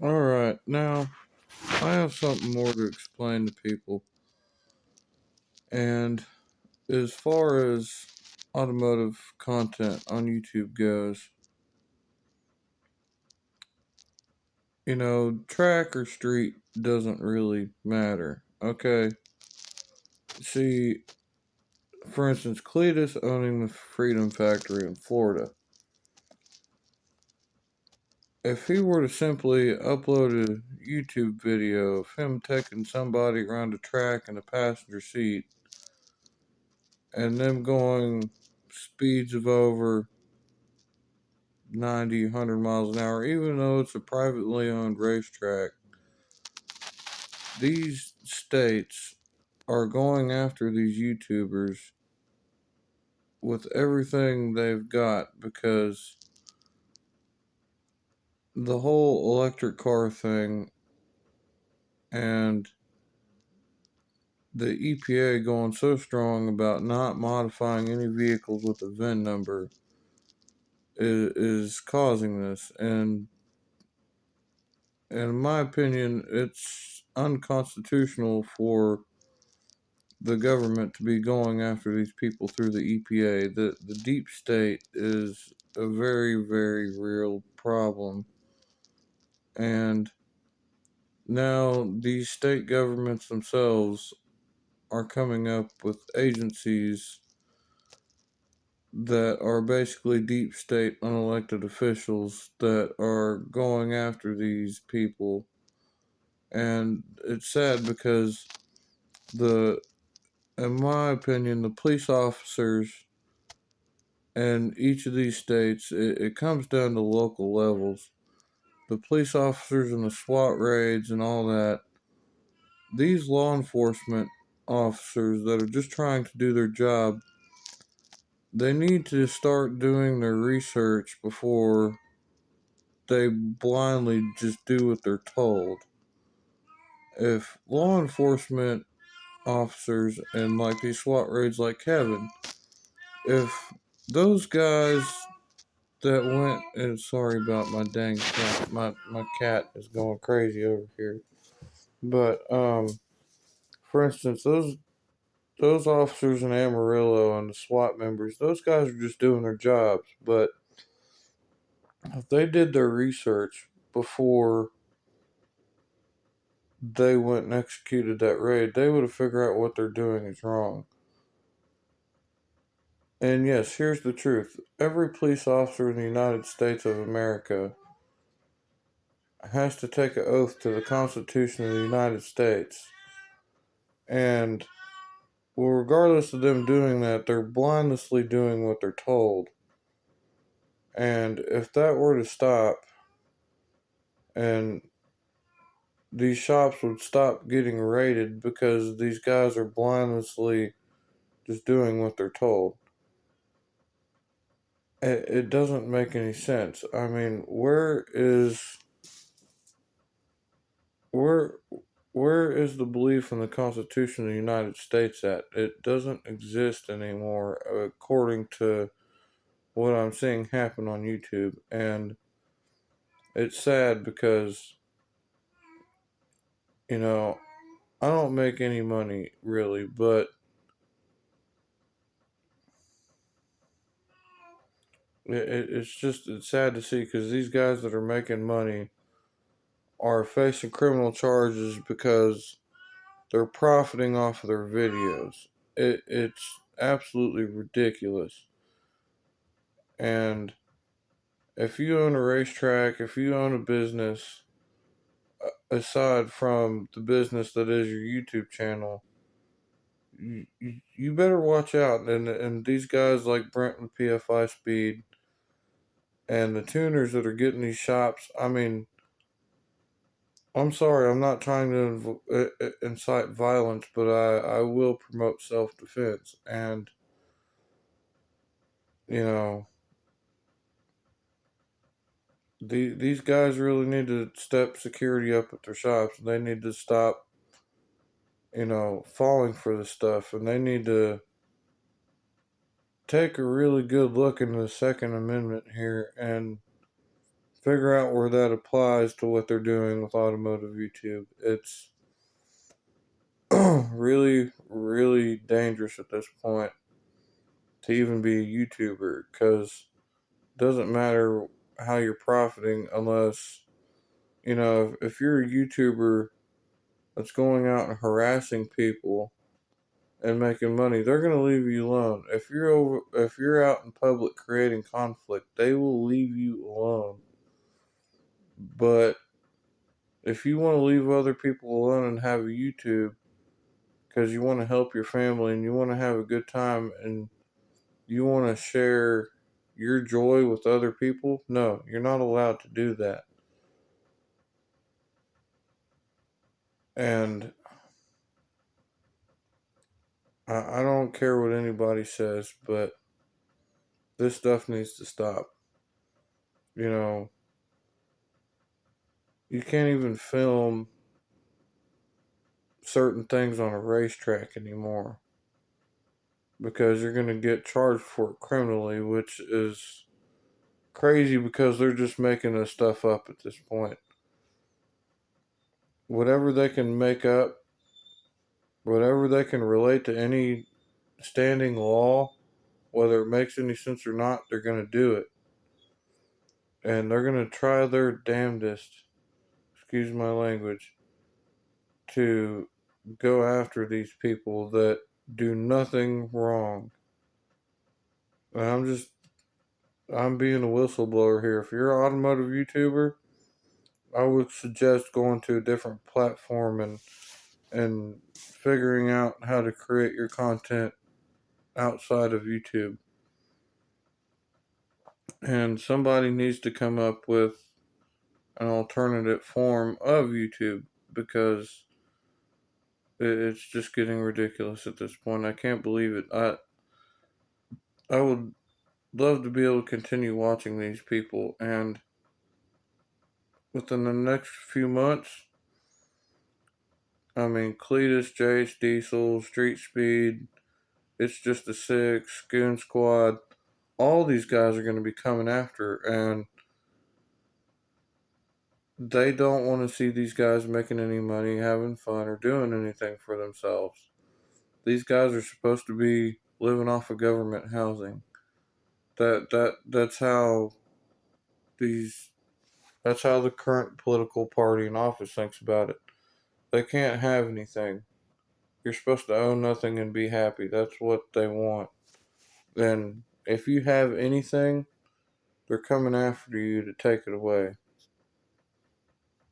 Alright, now I have something more to explain to people. And as far as automotive content on YouTube goes, track or street doesn't really matter. Okay. See, for instance, Cletus owning the Freedom Factory in Florida. If he were to simply upload a YouTube video of him taking somebody around a track in the passenger seat and them going speeds of over 90, 100 miles an hour, even though it's a privately owned racetrack, these states are going after these YouTubers with everything they've got because the whole electric car thing and the EPA going so strong about not modifying any vehicles with a VIN number is causing this. And in my opinion, it's unconstitutional for the government to be going after these people through the EPA. The deep state is a very, very real problem. And now these state governments themselves are coming up with agencies that are basically deep state unelected officials that are going after these people. And it's sad because the in my opinion, the police officers in each of these states, it comes down to local levels. The police officers and the SWAT raids and all that, these law enforcement officers that are just trying to do their job, they need to start doing their research before they blindly just do what they're told. If law enforcement officers and like these SWAT raids like Kevin, if those guys that went, and sorry about my dang cat, my cat is going crazy over here. But for instance, those officers in Amarillo and the SWAT members, those guys are just doing their jobs. But if they did their research before they went and executed that raid, they would have figured out what they're doing is wrong. And yes, here's the truth. Every police officer in the United States of America has to take an oath to the Constitution of the United States. And, well, regardless of them doing that, they're blindlessly doing what they're told. And if that were to stop, and these shops would stop getting raided because these guys are blindlessly just doing what they're told. It doesn't make any sense. I mean, where where is the belief in the Constitution of the United States at? It doesn't exist anymore, according to what I'm seeing happen on YouTube. And it's sad because, you know, I don't make any money really, but it's sad to see because these guys that are making money are facing criminal charges because they're profiting off of their videos. It's absolutely ridiculous. And if you own a racetrack, if you own a business, aside from the business that is your YouTube channel, you better watch out. And these guys like Brent with PFI Speed and the tuners that are getting these shops, I mean, I'm sorry, I'm not trying to incite violence, but I will promote self-defense. And, you know, these guys really need to step security up at their shops. They need to stop, falling for this stuff. And they need to take a really good look into the Second Amendment here and figure out where that applies to what they're doing with Automotive YouTube. It's really, really dangerous at this point to even be a YouTuber, because it doesn't matter how you're profiting unless, if you're a YouTuber that's going out and harassing people and making money, they're going to leave you alone. If you're out in public creating conflict, they will leave you alone. But if you want to leave other people alone and have a YouTube because you want to help your family and you want to have a good time and you want to share your joy with other people, no, you're not allowed to do that. And I don't care what anybody says, but this stuff needs to stop. You know, you can't even film certain things on a racetrack anymore because you're going to get charged for it criminally, which is crazy because they're just making this stuff up at this point. Whatever they can make up, whatever they can relate to any standing law, whether it makes any sense or not, they're going to do it. And they're going to try their damnedest, excuse my language, to go after these people that do nothing wrong. And I'm being a whistleblower here. If you're an automotive YouTuber, I would suggest going to a different platform and figuring out how to create your content outside of YouTube. And somebody needs to come up with an alternative form of YouTube because it's just getting ridiculous at this point. I can't believe it. I would love to be able to continue watching these people, and within the next few months, I mean, Cletus, JH Diesel, Street Speed, It's Just a Six, Goon Squad, all these guys are going to be coming after, and they don't want to see these guys making any money, having fun, or doing anything for themselves. These guys are supposed to be living off of government housing. That's how these that's how the current political party in office thinks about it. They can't have anything. You're supposed to own nothing and be happy. That's what they want. Then if you have anything, they're coming after you to take it away.